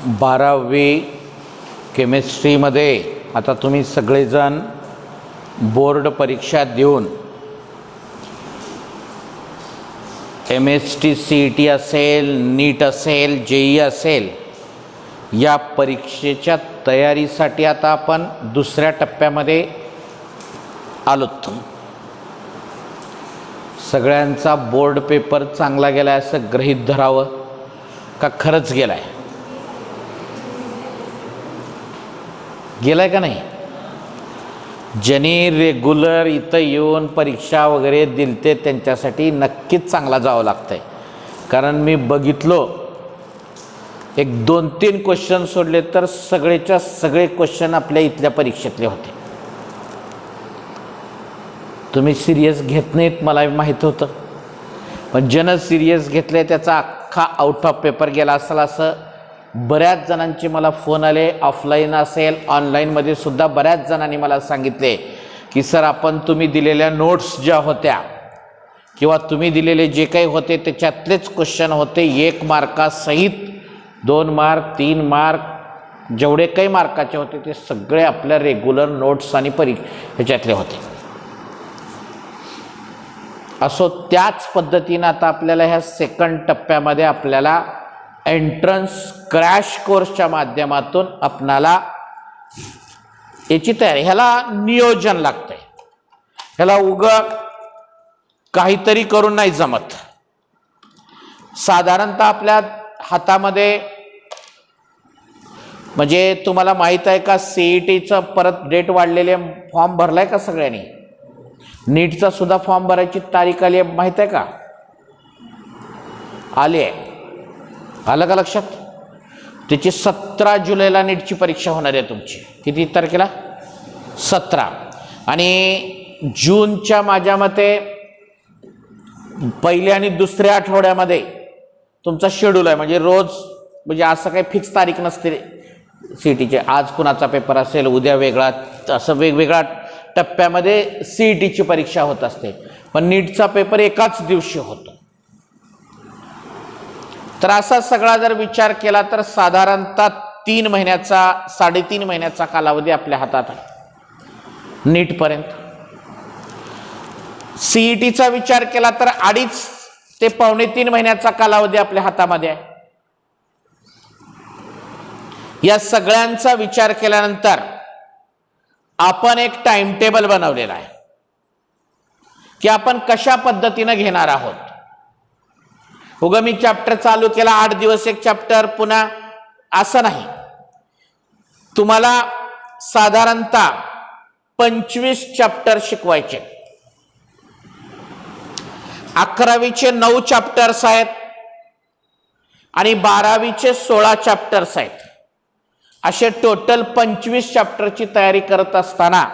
12वी केमिस्ट्रीमध्ये आता तुम्ही सगळेजण बोर्ड परीक्षा देऊन MST CET असेल, नीट असेल, JEE असेल, या परीक्षेच्या तयारीसाठी आता आपण दुसऱ्या टप्प्यामध्ये आलोत. सगळ्यांचा बोर्ड पेपर चांगला गेला आहे असं गृहीत धरावं का खरंच गेलाय? गेलाय का नाही? ज्यांनी रेग्युलर इथं येऊन परीक्षा वगैरे दिलते त्यांच्यासाठी नक्कीच चांगला जावं लागतंय. कारण मी बघितलो, एक 2-3 क्वेश्चन सोडले तर सगळेच्या सगळे क्वेश्चन आपल्या इथल्या परीक्षेतले होते. तुम्ही सिरियस घेत नाहीत मला माहीत होतं, पण ज्यानं सिरियस घेतले त्याचा अख्खा आउट ऑफ पेपर गेला असेल असं बऱ्याच जणांचे मला फोन आले. ऑफलाईन असेल, ऑनलाईनमध्ये सुद्धा बऱ्याच जणांनी मला सांगितले की सर आपण तुम्ही दिलेल्या नोट्स ज्या होत्या किंवा तुम्ही दिलेले जे काही होते त्याच्यातलेच क्वेश्चन होते 1 मार्कासहित 2 मार्क 3 मार्क जेवढे काही मार्काचे होते ते सगळे आपल्या रेग्युलर नोट्स आणि ह्याच्यातले होते. असो त्याच पद्धतीनं आता आपल्याला ह्या सेकंड टप्प्यामध्ये आपल्याला एंट्रन्स क्रॅश कोर्सच्या माध्यमातून आपणाला याची तयारी, ह्याला नियोजन लागतंय. ह्याला उगं काहीतरी करून नाही जमत. साधारणतः आपल्या हातामध्ये म्हणजे तुम्हाला माहीत आहे का CETचं परत डेट वाढलेले फॉर्म भरलाय का सगळ्यांनी? नीटचा सुद्धा फॉर्म भरायची तारीख आली आहे माहीत आहे का? आली आहे. आलं का लक्षात? त्याची 17 जुलैला नीटची परीक्षा होणार आहे तुमची. किती तारखेला? 17. आणि जूनच्या माझ्या मते पहिल्या आणि दुसऱ्या आठवड्यामध्ये तुमचा शेड्यूल आहे. म्हणजे रोज म्हणजे असं काही फिक्स तारीख नसते CETचे. आज कुणाचा पेपर असेल, उद्या वेगळा, असं वेगवेगळ्या टप्प्यामध्ये CETची परीक्षा होत असते. पण नीटचा पेपर एकाच दिवशी होतो. तर असा सगळा जर विचार केला तर साधारणतः 3 महिन्याचा 3.5 महिन्याचा कालावधी आपल्या हातात आहे नीटपर्यंत. CETचा विचार केला तर 2.5 ते 2.25 महिन्याचा कालावधी आपल्या हातामध्ये आहे. या सगळ्यांचा विचार केल्यानंतर आपण एक टाइम टेबल बनवलेला आहे की आपण कशा पद्धतीने घेणार आहोत. उगा मी चॅप्टर चालू केला 8 दिवस एक चॅप्टर पुन्हा असं नाही. तुम्हाला साधारणतः 25 चॅप्टर शिकवायचे. 11वीचे 9 चॅप्टर्स आहेत आणि 12वीचे 16 चॅप्टर्स आहेत. असे टोटल 25 चॅप्टरची तयारी करत असताना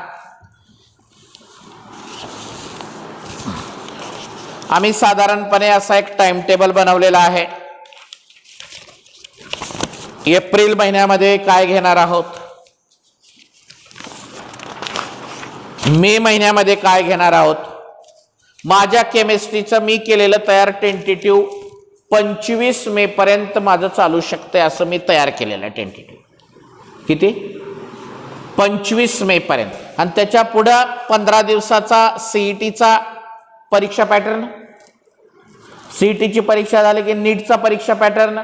आम्ही साधारणपणे असा एक टाइम टेबल बनवलेला आहे. एप्रिल महिन्यामध्ये काय घेणार आहोत, मे महिन्यामध्ये काय घेणार आहोत. माझ्या केमिस्ट्रीचं मी केलेलं तयार टेंटेटिव्ह 25 मे पर्यंत माझं चालू शकते असं मी तयार केलेलं आहे टेंटेटिव्ह. किती? 25 मे पर्यंत. आणि त्याच्या पुढं 15 दिवसाचा CETचा परीक्षा पॅटर्न, CETची परीक्षा झाली की नीटचा परीक्षा पॅटर्न,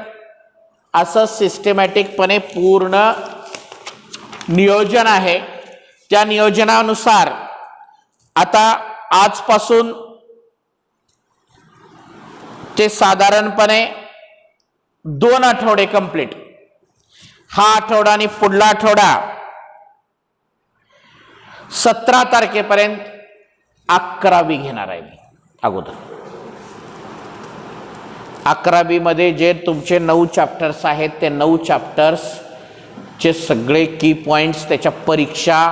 असं सिस्टमॅटिकपणे पूर्ण नियोजन आहे. त्या नियोजनानुसार आता आजपासून ते साधारणपणे 2 आठवडे कंप्लीट, हा आठवडा आणि पुढला आठवडा 17 तारखेपर्यंत 11वी घेणार आहे मी अगोदर. 11वी मध्ये जे तुमचे 9 चॅप्टर्स आहेत ते 9 चॅप्टर्सचे सगळे की पॉइंट्स, त्याच्या परीक्षा,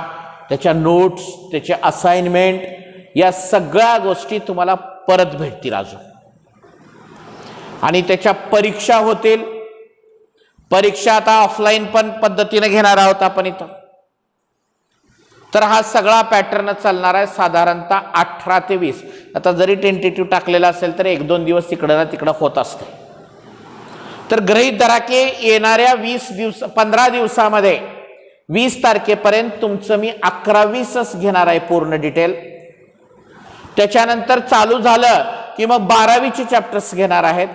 त्याच्या नोट्स, त्याचे असाइनमेंट, या सगळ्या गोष्टी तुम्हाला परत भेटतील अजून. आणि त्याच्या परीक्षा होतील. परीक्षा आता ऑफलाईन पण पद्धतीने घेणार आहोत आपण इथं. तर हा सगळा पॅटर्न चालणार आहे साधारणतः 18 ते 20. आता जरी टेंटेटिव्ह टाकलेला असेल तर 1-2 दिवस तिकडं ना तिकडं होत असते. तर गृहीत धरा की येणाऱ्या 15 दिवसामध्ये 20 तारखेपर्यंत तुमचं मी 11-20च घेणार आहे पूर्ण डिटेल. त्याच्यानंतर चालू झालं की मग 12वीचे चॅप्टर्स घेणार आहेत.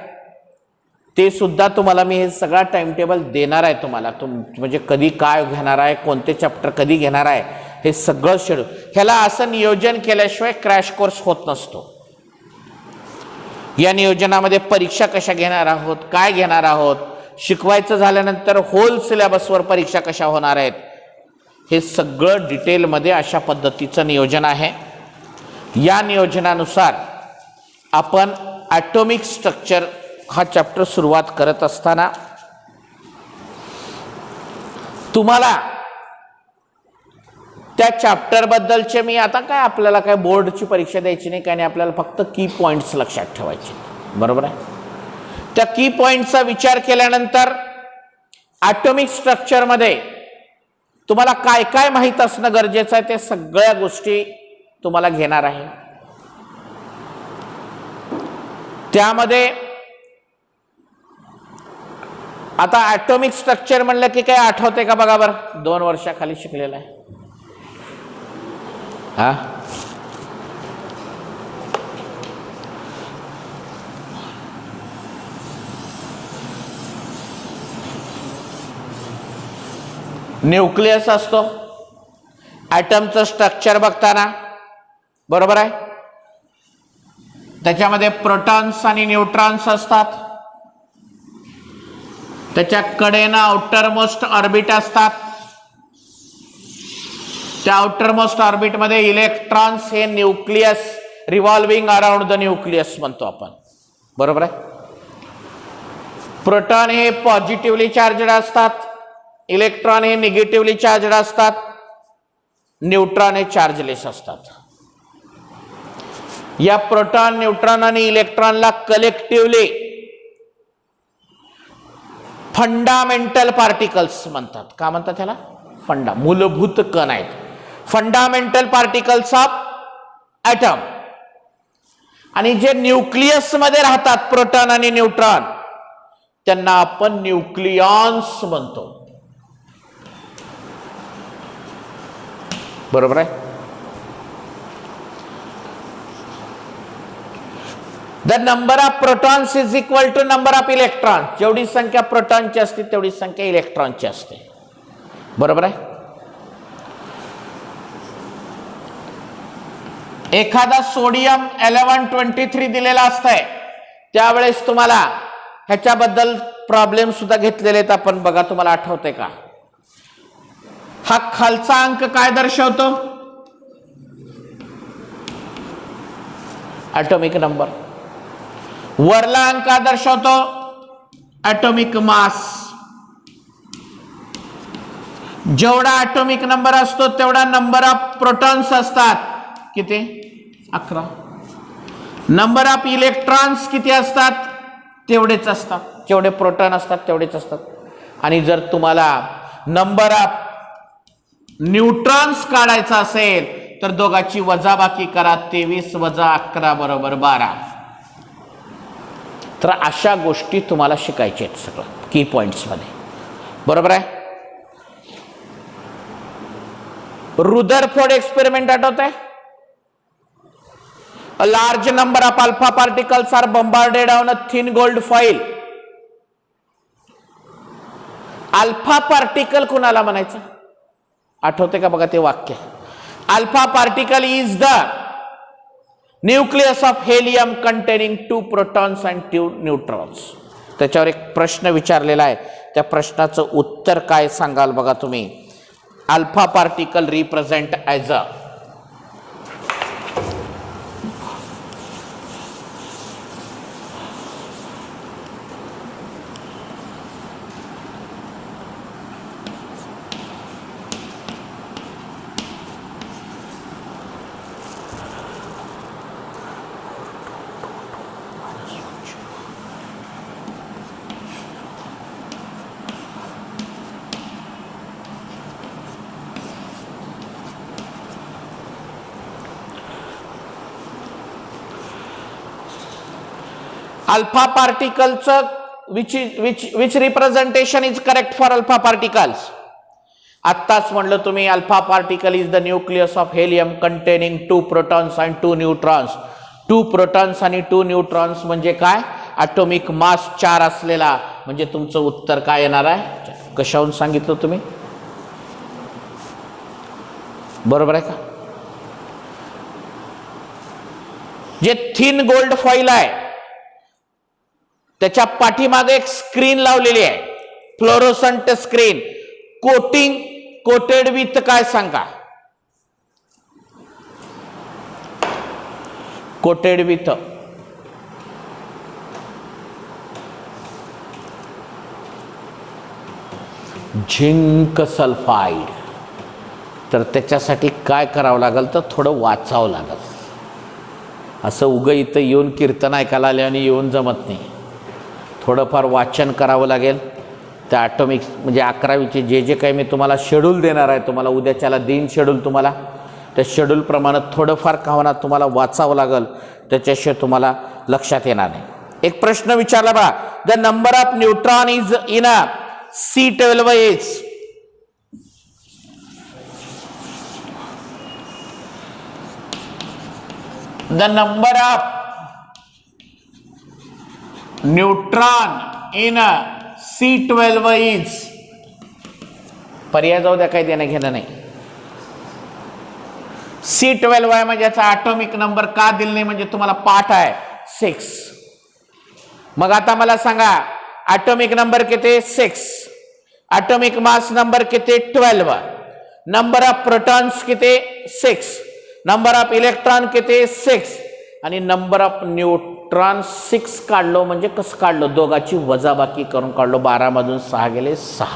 ते सुद्धा तुम्हाला मी हे सगळा टाइम टेबल देणार आहे तुम्हाला. म्हणजे कधी काय घेणार आहे, कोणते चॅप्टर कधी घेणार आहे, हे सगळं शेड्यूल. ह्याला असं नियोजन केल्याशिवाय क्रॅश कोर्स होत नसतो. या नियोजनामध्ये परीक्षा कशा घेणार आहोत, काय घेणार आहोत, शिकवायचं झाल्यानंतर होल सिलेबसवर परीक्षा कशा होणार आहेत, हे सगळं डिटेलमध्ये अशा पद्धतीचं नियोजन आहे. या नियोजनानुसार आपण ॲटॉमिक स्ट्रक्चर हा चॅप्टर सुरुवात करत असताना तुम्हाला त्या चॅप्टर बद्दलचे मी आता काय आपल्याला काय बोर्डची परीक्षा द्यायची नाही, काय नाही, आपल्याला फक्त की पॉइंट्स लक्षात ठेवायचे. बरोबर आहे. त्या की पॉइंटचा विचार केल्यानंतर ॲटॉमिक स्ट्रक्चरमध्ये तुम्हाला काय काय माहीत असणं गरजेचं आहे, ते सगळ्या गोष्टी तुम्हाला घेणार आहे. त्यामध्ये आता ॲटॉमिक स्ट्रक्चर म्हणलं की काय आठवते का बघा बरं, 2 वर्षाखाली शिकलेलं आहे. हा, न्यूक्लियस असतो ॲटमचं स्ट्रक्चर बघताना. बरोबर आहे. त्याच्यामध्ये प्रोटॉन्स आणि न्यूट्रॉन्स असतात. त्याच्या कडेनं आउटर मोस्ट ऑर्बिट असतात. त्या आउटर मोस्ट ऑर्बिट मध्ये इलेक्ट्रॉन्स हे nucleus revolving around the nucleus म्हणतो आपण. बरोबर आहे. प्रोटॉन हे पॉझिटिव्हली चार्जड असतात, इलेक्ट्रॉन हे निगेटिव्हली चार्जड असतात, न्यूट्रॉन हे चार्जलेस असतात. या प्रोटॉन, न्यूट्रॉन आणि इलेक्ट्रॉनला कलेक्टिव्हली फंडामेंटल पार्टिकल्स म्हणतात. का म्हणतात त्याला? मूलभूत कण आहेत. Fundamental particles of atom. आणि जे न्यूक्लियस मध्ये राहतात प्रोटॉन आणि न्यूट्रॉन, त्यांना आपण न्यूक्लियॉन्स म्हणतो. बरोबर आहे. The number of protons is equal to number of electron. जेवढी संख्या प्रोटॉनची असते तेवढी संख्या इलेक्ट्रॉनची असते. बरोबर आहे. एखादा सोडियम 1123 दिलेला असतंय, त्यावेळेस तुम्हाला ह्याच्याबद्दल प्रॉब्लेम सुद्धा घेतलेले आहेत आपण. बघा, तुम्हाला आठवतंय का? हा खालचा अंक काय दर्शवतो? Atomic number. वरला अंक काय दर्शवतो? Atomic mass. जेवढा ॲटॉमिक नंबर असतो तेवढा नंबर ऑफ प्रोटॉन्स असतात. किती? 11. नंबर ऑफ इलेक्ट्रॉन्स किती असतात? तेवढेच असतात. जेवढे प्रोटॉन असतात तेवढेच असतात. आणि जर तुम्हाला नंबर ऑफ न्यूट्रॉन्स काढायचा असेल तर दोघांची वजाबाकी करा. 23 वजा 11 बरोबर 12. तर अशा गोष्टी तुम्हाला शिकायच्या आहेत सगळं की पॉइंट्स मध्ये. बरोबर आहे. रुदरफोर्ड एक्सपेरिमेंट आठवत आहे? A large number of alpha particles are bombarded on a thin gold foil. Alpha particle कुणाला म्हणायचं? आठवते का बघा ते वाक्य? Alpha particle is the nucleus of helium containing 2 protons and 2 neutrons. त्याच्यावर एक प्रश्न विचारलेला आहे. त्या प्रश्नाचं उत्तर काय सांगाल बघा तुम्ही? Alpha particle represent as a alpha पार्टिकलचं which representation is correct for alpha particles? आत्ताच म्हणलं तुम्ही alpha particle is the nucleus of helium containing 2 protons and 2 neutrons. 2 protons आणि 2 न्यूट्रॉन्स म्हणजे काय? ॲटॉमिक मास 4 असलेला. म्हणजे तुमचं उत्तर काय येणार आहे? कशाहून सांगितलं तुम्ही? बरोबर आहे का? जे थिन गोल्ड फॉईल आहे त्याच्या पाठीमागे एक स्क्रीन लावलेली आहे, फ्लोरोसंट स्क्रीन. कोटेड विथ काय सांगा? Coated with zinc sulphide. तर त्याच्यासाठी काय करावं लागेल? तर थोडं वाचावं लागेल. असं उगं इथं येऊन कीर्तन ऐकायला आले आणि येऊन जमत नाही. थोडंफार वाचन करावं लागेल. त्या ॲटॉमिक्स म्हणजे 11वीचे जे काही मी तुम्हाला शेड्यूल देणार आहे, तुम्हाला उद्याच्याला देईन शेड्यूल तुम्हाला, त्या शेड्यूलप्रमाणे थोडंफार का होणार तुम्हाला वाचावं लागेल. त्याच्याशिवाय तुम्हाला लक्षात येणार नाही. एक प्रश्न विचारला बघा, the number of neutron is in a C12 is. The number of neutron in C12 is. पर्याय जाऊ द्या, काही देणं घेणं नाही. C12 आहे म्हणजे याचा ॲटॉमिक नंबर का दिला नाही म्हणजे तुम्हाला पाठ आहे 6. मग आता मला सांगा ॲटॉमिक नंबर किती? 6. ॲटॉमिक मास नंबर किती? 12. नंबर ऑफ प्रोटॉन्स किती? 6. नंबर ऑफ इलेक्ट्रॉन किती? 6. आणि नंबर ऑफ न्यूट्रॉन 6 काढलो म्हणजे कसं काढलो? दोघाची वजाबाकी करून काढलो. 12 मधून 6 गेले 6.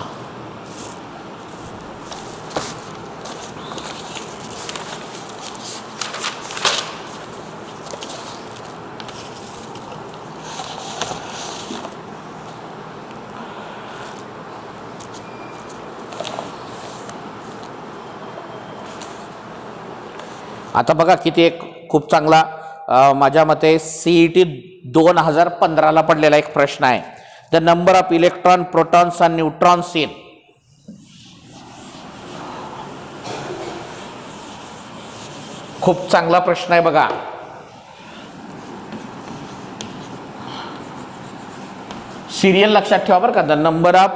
आता बघा किती एक खूप चांगला माझ्या मते CET 2015ला पडलेला एक प्रश्न आहे. The number of electron protons and neutrons in. खूप चांगला प्रश्न आहे बघा. सिरियल लक्षात ठेवा बरं का. The number of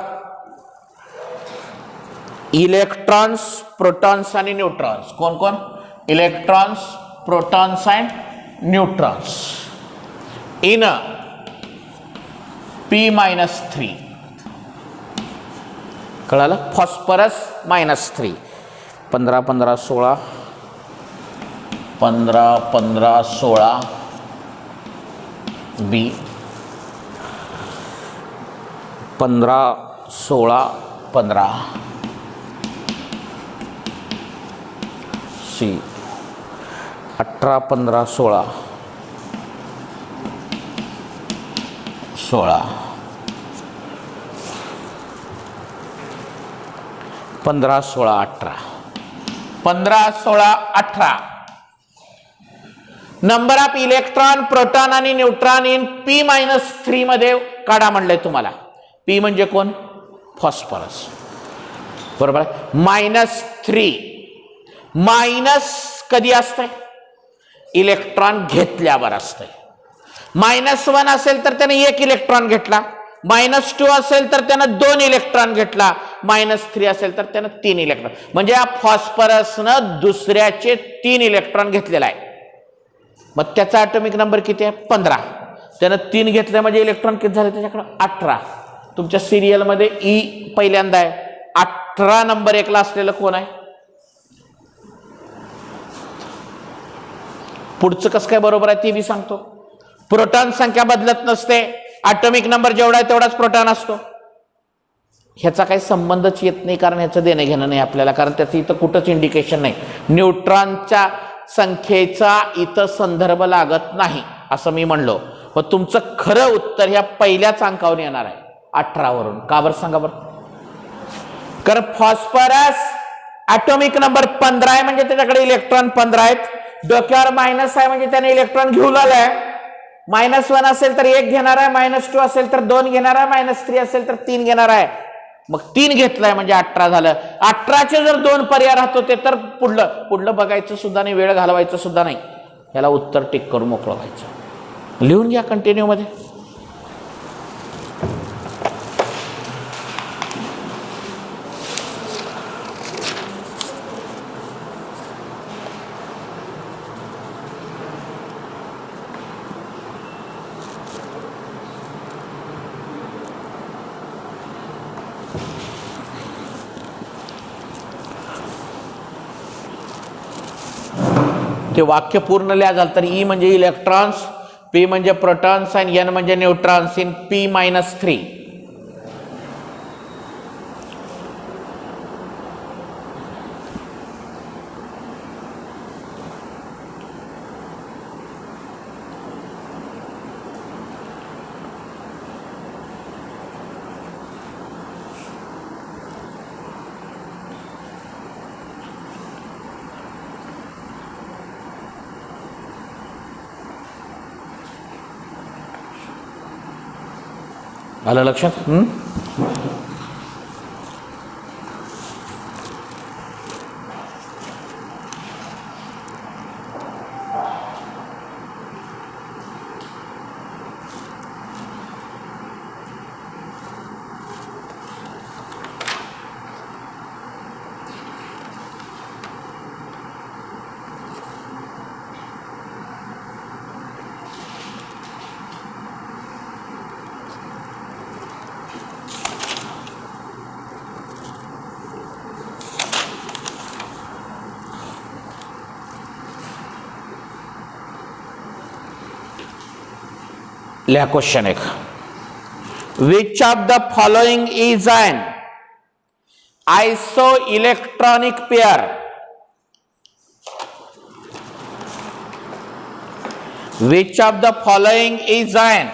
electrons protons आणि न्यूट्रॉन्स. कोण कोण? Electrons protons and neutrons in P-3. कळालं? Phosphorus -3. 15 15 16 15 15 16 B 15 16 15 C 18 15 16 16 15 16 18 15 16 18. Number of electron proton आणि न्यूट्रॉन इन P-3 मध्ये काढा म्हणलंय तुम्हाला. P म्हणजे कोण? फॉस्फरस. बरोबर. -3 मायनस कधी असतंय? इलेक्ट्रॉन घेतल्यावर असतंय. -1 असेल तर त्याने 1 इलेक्ट्रॉन घेतला. -2 असेल तर त्यानं 2 इलेक्ट्रॉन घेतला. -3 असेल तर त्यानं 3 इलेक्ट्रॉन. म्हणजे या फॉस्फरसनं दुसऱ्याचे 3 इलेक्ट्रॉन घेतलेला आहे. मग त्याचा ॲटॉमिक नंबर किती आहे? 15. त्यानं 3 घेतले म्हणजे इलेक्ट्रॉन किती झाले त्याच्याकडे? 18. तुमच्या सिरियलमध्ये E पहिल्यांदा आहे. 18 नंबर 1ला असलेलं कोण आहे? पुढचं कसं काय बरोबर आहे ते मी सांगतो. प्रोटॉन संख्या बदलत नसते. ॲटॉमिक नंबर जेवढा आहे तेवढाच प्रोटॉन असतो. ह्याचा काही संबंधच येत नाही, कारण ह्याचं देणं घेणं नाही आपल्याला, कारण त्याचं इथं कुठंच इंडिकेशन नाही. न्यूट्रॉनच्या संख्येचा इथं संदर्भ लागत नाही असं मी म्हणलो. मग तुमचं खरं उत्तर ह्या पहिल्याच अंकावर येणार आहे 18 वरून. का बरं सांगा बरं? कारण फॉस्फरस ॲटॉमिक नंबर 15 आहे म्हणजे त्याच्याकडे इलेक्ट्रॉन 15 आहेत. डोक्यावर मायनस आहे म्हणजे त्याने इलेक्ट्रॉन घेऊन आलाय. -1 असेल तर 1 घेणार आहे, -2 असेल तर 2 घेणार आहे, -3 असेल तर 3 घेणार आहे. मग 3 घेतलाय म्हणजे 18 झालं. 18चे जर 2 पर्याय राहत होते तर पुढलं बघायचं सुद्धा नाही, वेळ घालवायचं सुद्धा नाही. याला उत्तर टिक करून मोकळं व्हायचं. लिहून घ्या कंटिन्यू मध्ये. ते वाक्य पूर्ण लिहा झालं तर ई म्हणजे इलेक्ट्रॉन्स, पी म्हणजे प्रोटॉन्स आणि एन म्हणजे न्यूट्रॉन्स इन P-3. आलं लक्षात? लिहा question 1. Which of the following is an isoelectronic pair? Which of the following is an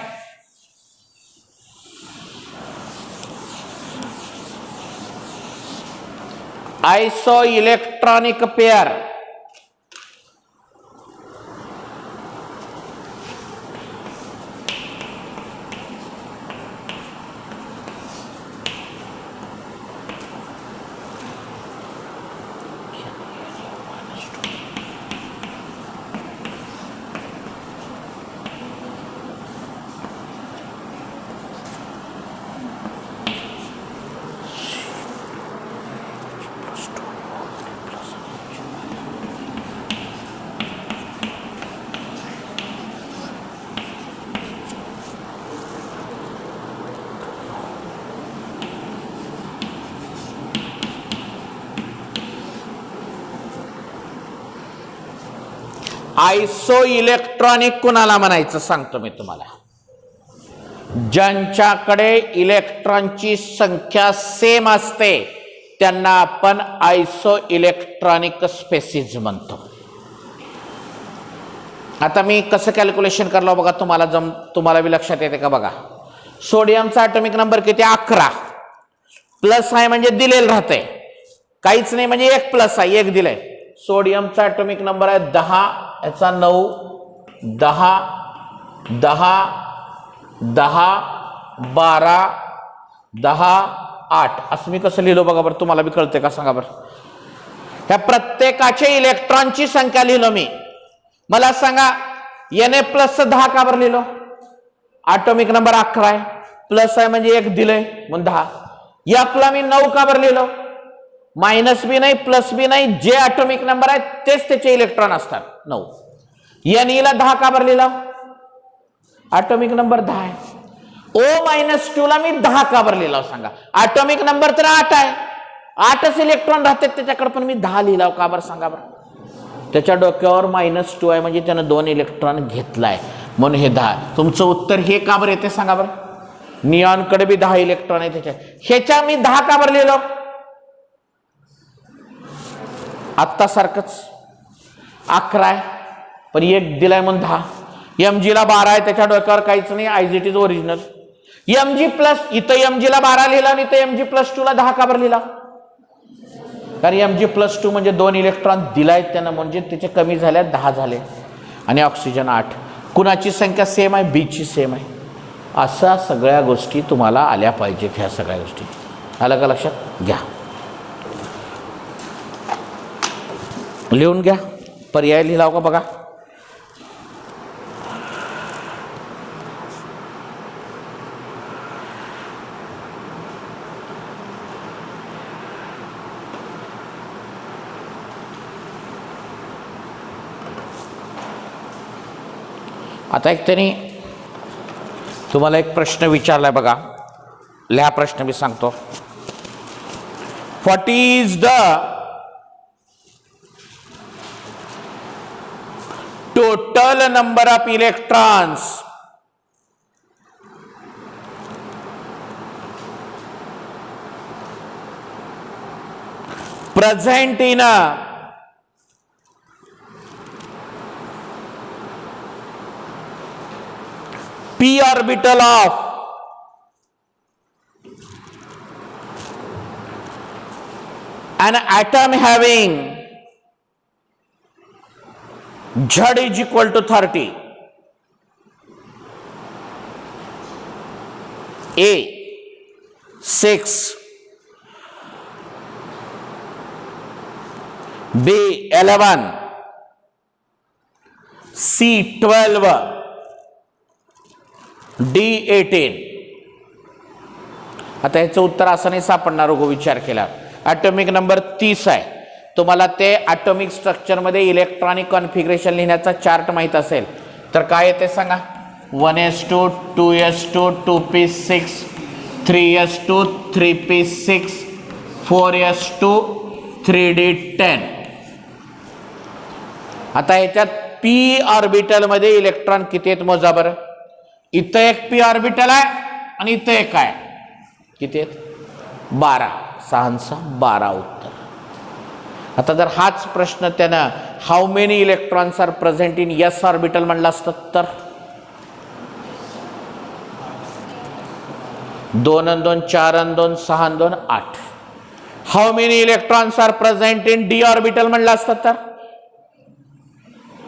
isoelectronic pair? Isoelectronic कुणाला म्हणायचं सांगतो मी तुम्हाला. ज्यांच्याकडे इलेक्ट्रॉनची संख्या सेम असते त्यांना आपण आयसो इलेक्ट्रॉनिक स्पेसिस म्हणतो. आता मी कसं कॅल्क्युलेशन करलो बघा, तुम्हाला बी लक्षात येते का बघा. सोडियमचा ॲटॉमिक नंबर किती? 11. प्लस आहे म्हणजे दिलेलं राहते, काहीच नाही म्हणजे 1 प्लस आहे, 1 दिलंय. सोडियमचा ॲटॉमिक नंबर आहे 10, याचा 9, 10, 10, 10, 12, 10, 8 असं मी कसं लिहिलो बघा बरं, तुम्हाला बी कळते का सांगा बरं. ह्या प्रत्येकाचे इलेक्ट्रॉनची संख्या लिहिलो मी. मला सांगा Na प्लस 10 का बरं लिहिलो? ॲटॉमिक नंबर 11 आहे, प्लस आहे म्हणजे 1 दिलंय म्हणून 10. Fला मी 9 का बरं लिहिलो? मायनस बी नाही प्लस बी नाही, जे ॲटॉमिक नंबर आहे तेच त्याचे इलेक्ट्रॉन असतात 9. Neला 10 का बरं लिहिला? ॲटॉमिक नंबर 10 आहे. O-2 ला मी 10 का बरं लिहिला सांगा? ॲटॉमिक नंबर तर 8 आहे, 8च इलेक्ट्रॉन राहतात त्याच्याकडे, पण मी 10 लिहिला का बरं सांगा बरं? त्याच्या डोक्यावर -2 आहे म्हणजे त्यानं 2 इलेक्ट्रॉन घेतलाय म्हणून हे 10. तुमचं उत्तर हे का बरं येते सांगा बरं? निऑनकडे बी 10 इलेक्ट्रॉन आहे त्याच्या, ह्याच्या मी 10 का बरं लिहिलो? आत्ता सारखंच 11 आहे पण 1 दिलाय म्हणून 10. Mg ला 12 आहे, त्याच्या डोक्यावर काहीच नाही, as it is original. Mg plus, इथं Mg ला 12 लिहिला आणि इथं Mg+2 ला 10 का बरं लिहिला? कारण Mg+2 म्हणजे 2 इलेक्ट्रॉन दिलाय त्यानं, म्हणजे त्याचे कमी झाले 10 झाले आणि ऑक्सिजन 8. कुणाची संख्या सेम आहे, बीची सेम आहे. अशा सगळ्या गोष्टी तुम्हाला आल्या पाहिजेत. ह्या सगळ्या गोष्टी आलं का लक्षात घ्या. लिहून घ्या. पर्याय लिहिलाव का बघा. आता एक त्यांनी तुम्हाला एक प्रश्न विचारलाय बघा. लिहा प्रश्न मी सांगतो. What is the total number of electrons present in a p orbital of an atom having Z is equal to 30. A 6, B 11, C 12, D 18. आता याचं उत्तर असं नाही सापडणार हो विचार केला. ॲटॉमिक नंबर 30 आहे. तुम्हाला ते ॲटॉमिक स्ट्रक्चरमध्ये इलेक्ट्रॉनिक कॉन्फिगरेशन लिहिण्याचा चार्ट माहीत असेल तर काय येते सांगा. 1s2 2s2 2p6 3s2 3p6 4s2 3d10. आता याच्यात p ऑर्बिटलमध्ये इलेक्ट्रॉन किती आहेत मोजा बरं. इथं एक p ऑर्बिटल आहे आणि इथं एक आहे. किती आहेत 12. 6 12 उत्तर. आता जर हाच प्रश्न त्यानं how many electrons are present in s orbital म्हणला असतं तर 2 आणि 2 4 आणि 2 6 आणि 2 8. How many electrons are present in d orbital म्हणलं असतं तर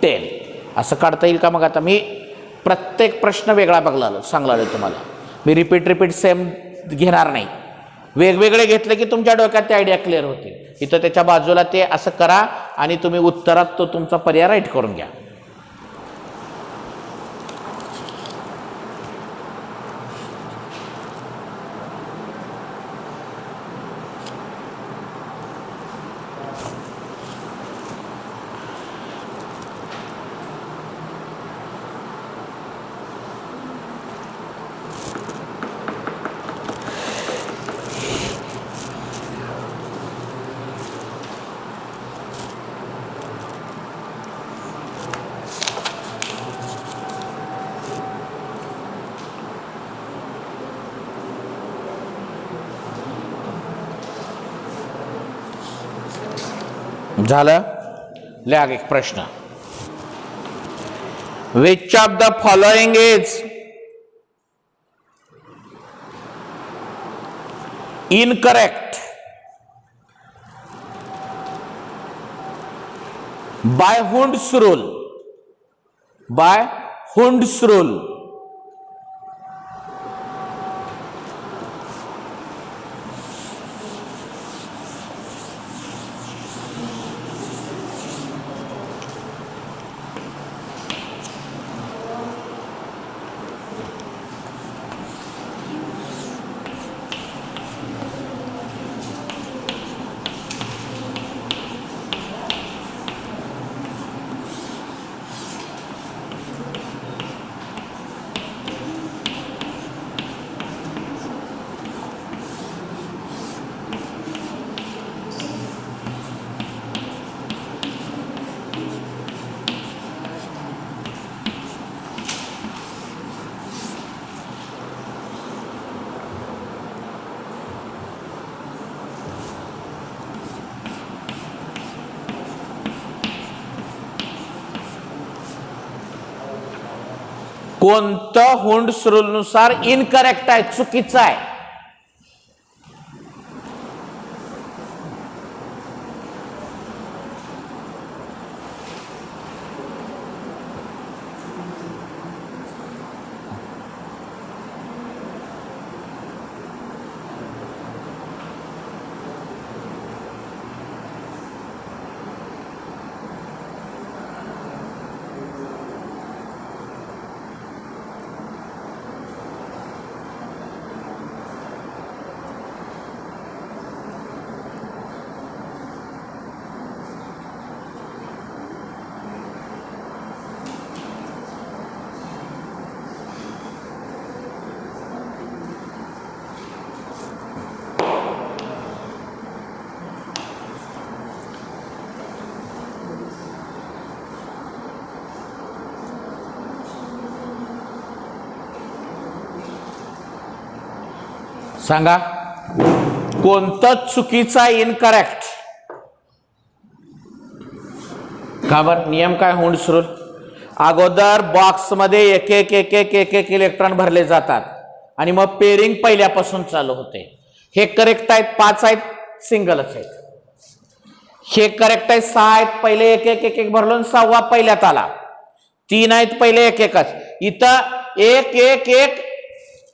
10. असं काढता येईल का. मग आता मी प्रत्येक प्रश्न वेगळा बघला सांगला तुम्हाला. मी रिपीट सेम घेणार नाही. वेगवेगळे घेतले की तुमच्या डोक्यात ते आयडिया क्लिअर होते. इथं त्याच्या बाजूला ते असं करा आणि तुम्ही उत्तरात तो तुमचा पर्याय राईट करून घ्या. झालं. लिहा एक प्रश्न. Which of the following is incorrect by Hund's rule. By Hund's rule. कोणतं हुंड्स रूल नुसार इनकरेक्ट आहे, चुकीचं आहे. सांगा कोणतं चुकीचा इनकरेक्ट? का बरं? नियम काय? Hund's rule. अगोदर बॉक्समध्ये एक एक एक एक एक एक इलेक्ट्रॉन भरले जातात आणि मग पेरिंग पहिल्यापासून चालू होते. हे करेक्ट आहेत, 5 आहेत, सिंगलच आहेत. हे करेक्ट आहे, 6 आहेत, पहिले एक एक एक एक भरलो, 6वा पहिल्यात आला. 3 आहेत, पहिले एक एकच. इथं एक एक एक,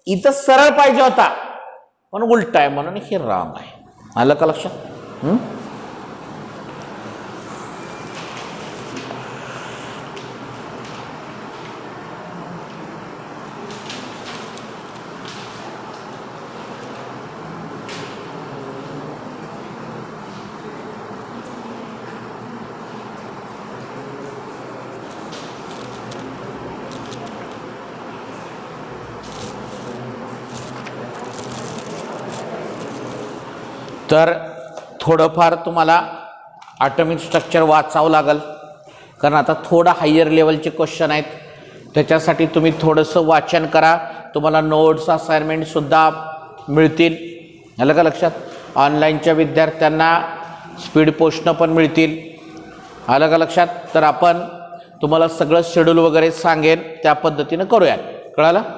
इथं सरळ पाहिजे होता पण उलट आहे म्हणून हे रॉंग आहे. आलं का लक्षात? तर थोडंफार तुम्हाला ॲटॉमिक स्ट्रक्चर वाचावं लागेल, कारण आता थोडं हायर लेवलचे क्वेश्चन आहेत. त्याच्यासाठी तुम्ही थोडंसं वाचन करा. तुम्हाला नोट्स असाइनमेंटसुद्धा मिळतील. आलं का लक्षात? ऑनलाईनच्या विद्यार्थ्यांना स्पीड पोस्टनं पण मिळतील. आलं का लक्षात? तर आपण तुम्हाला सगळं शेड्यूल वगैरे सांगेन, त्या पद्धतीनं करूयात. कळालं?